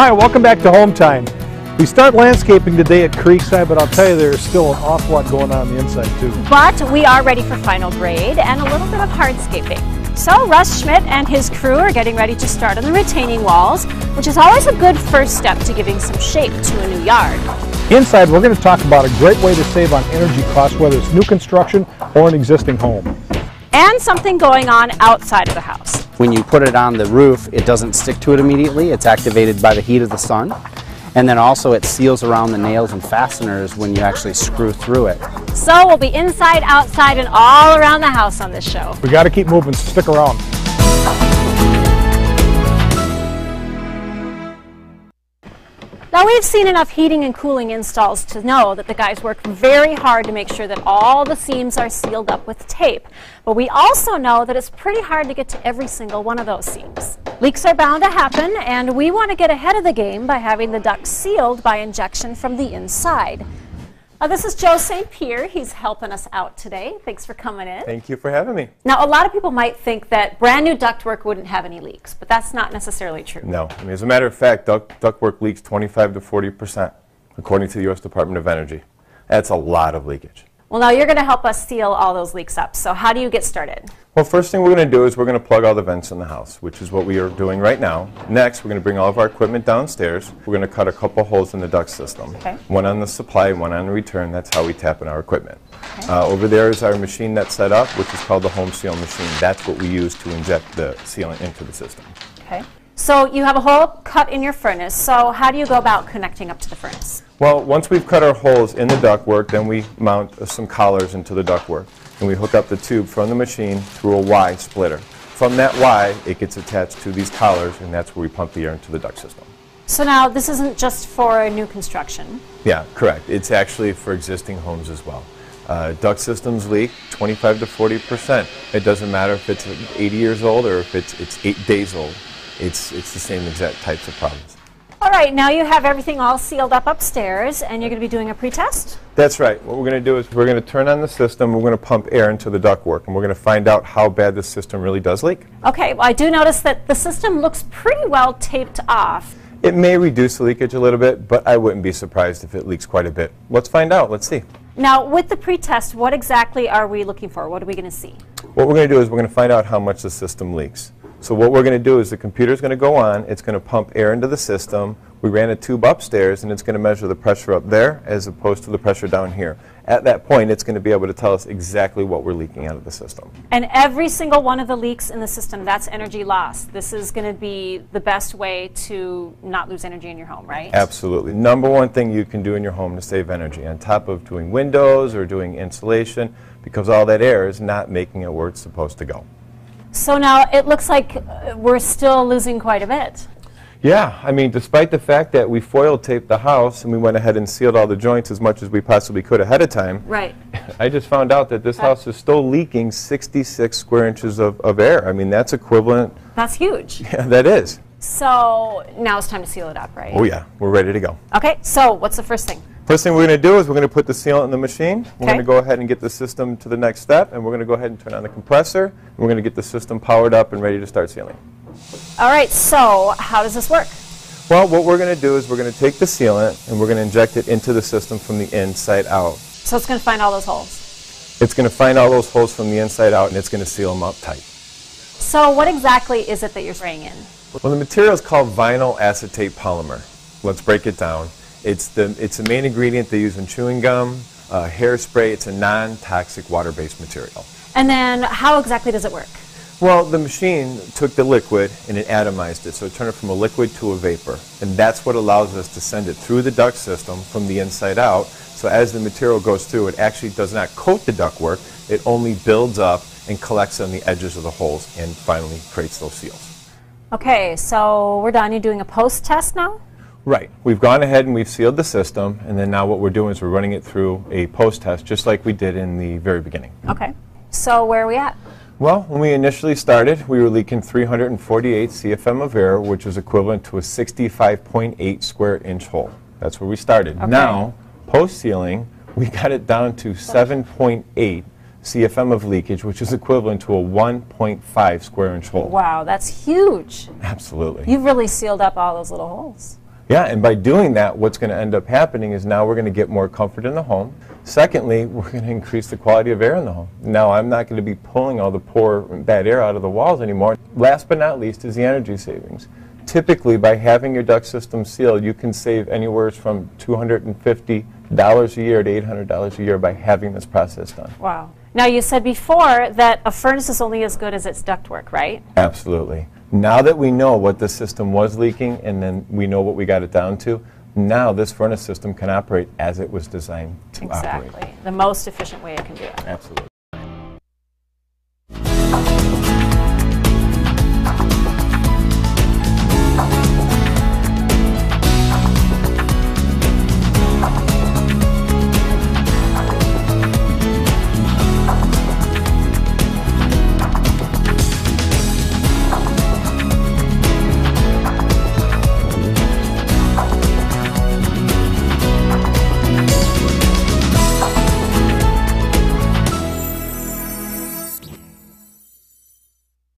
Hi, welcome back to Hometime. We start landscaping today at Creekside, but I'll tell you there's still an awful lot going on the inside too. But we are ready for final grade and a little bit of hardscaping. So Russ Schmidt and his crew are getting ready to start on the retaining walls, which is always a good first step to giving some shape to a new yard. Inside, we're going to talk about a great way to save on energy costs, whether it's new construction or an existing home. And something going on outside of the house. When you put it on the roof, it doesn't stick to it immediately. It's activated by the heat of the sun. And then also it seals around the nails and fasteners when you actually screw through it. So we'll be inside, outside, and all around the house on this show. We got to keep moving, so stick around. Now we've seen enough heating and cooling installs to know that the guys work very hard to make sure that all the seams are sealed up with tape. But we also know that it's pretty hard to get to every single one of those seams. Leaks are bound to happen, and we want to get ahead of the game by having the ducts sealed by injection from the inside. This is Joe St. Pierre. He's helping us out today. Thanks for coming in. Thank you for having me. Now, a lot of people might think that brand new ductwork wouldn't have any leaks, but that's not necessarily true. No. I mean, as a matter of fact, ductwork leaks 25 to 40%, according to the U.S. Department of Energy. That's a lot of leakage. Well, now you're going to help us seal all those leaks up. So how do you get started? Well, first thing we're going to do is we're going to plug all the vents in the house, which is what we are doing right now. Next, we're going to bring all of our equipment downstairs. We're going to cut a couple holes in the duct system. Okay. One on the supply, one on the return. That's how we tap in our equipment. Okay. Over there is our machine that's set up, which is called the Homeseal machine. That's what we use to inject the sealant into the system. Okay. So you have a hole cut in your furnace. So how do you go about connecting up to the furnace? Well, once we've cut our holes in the ductwork, then we mount some collars into the ductwork. And we hook up the tube from the machine through a Y splitter. From that Y, it gets attached to these collars, and that's where we pump the air into the duct system. So now this isn't just for new construction. Yeah, correct. It's actually for existing homes as well. Duct systems leak 25 to 40%. It doesn't matter if it's 80 years old or if it's 8 days old. It's the same exact types of problems. All right, now you have everything all sealed up upstairs, and you're going to be doing a pretest? That's right. What we're going to do is we're going to turn on the system, we're going to pump air into the ductwork, and we're going to find out how bad the system really does leak. Okay, well, I do notice that the system looks pretty well taped off. It may reduce the leakage a little bit, but I wouldn't be surprised if it leaks quite a bit. Let's find out. Let's see. Now, with the pretest, what exactly are we looking for? What are we going to see? What we're going to do is we're going to find out how much the system leaks. So what we're going to do is the computer's going to go on, it's going to pump air into the system. We ran a tube upstairs, and it's going to measure the pressure up there as opposed to the pressure down here. At that point, it's going to be able to tell us exactly what we're leaking out of the system. And every single one of the leaks in the system, that's energy loss. This is going to be the best way to not lose energy in your home, right? Absolutely. Number one thing you can do in your home to save energy, on top of doing windows or doing insulation, because all that air is not making it where it's supposed to go. So now it looks like we're still losing quite a bit. Yeah, I mean, despite the fact that we foil taped the house and we went ahead and sealed all the joints as much as we possibly could ahead of time, right. I just found out that this house is still leaking 66 square inches of air. I mean, that's equivalent. That's huge. Yeah, that is. So now it's time to seal it up, right? Oh yeah, we're ready to go. Okay, so what's the first thing? First thing we're going to do is we're going to put the sealant in the machine. We're Okay. going to go ahead and get the system to the next step, and we're going to go ahead and turn on the compressor. And we're going to get the system powered up and ready to start sealing. All right, so how does this work? Well, what we're going to do is we're going to take the sealant and we're going to inject it into the system from the inside out. So it's going to find all those holes. It's going to find all those holes from the inside out, and it's going to seal them up tight. So what exactly is it that you're spraying in? Well, the material is called vinyl acetate polymer. Let's break it down. It's the main ingredient they use in chewing gum, hairspray. It's a non-toxic water-based material. And then how exactly does it work? Well, the machine took the liquid and it atomized it, so it turned it from a liquid to a vapor. And that's what allows us to send it through the duct system from the inside out. So as the material goes through, it actually does not coat the ductwork. It only builds up and collects on the edges of the holes and finally creates those seals. Okay, so we're done. You're doing a post test now? Right. We've gone ahead and we've sealed the system, and then now what we're doing is we're running it through a post test just like we did in the very beginning. Okay. So where are we at? Well, when we initially started, we were leaking 348 CFM of air, which was equivalent to a 65.8 square inch hole. That's where we started. Okay. Now, post-sealing, we got it down to 7.8 CFM of leakage, which is equivalent to a 1.5 square inch hole. Wow, that's huge. Absolutely. You've really sealed up all those little holes. Yeah, and by doing that, what's going to end up happening is now we're going to get more comfort in the home. Secondly, we're going to increase the quality of air in the home. Now, I'm not going to be pulling all the poor, bad air out of the walls anymore. Last but not least is the energy savings. Typically, by having your duct system sealed, you can save anywhere from $250 a year to $800 a year by having this process done. Wow. Now, you said before that a furnace is only as good as its ductwork, right? Absolutely. Now that we know what the system was leaking and then we know what we got it down to, now this furnace system can operate as it was designed to operate. Exactly. The most efficient way it can do it. Absolutely.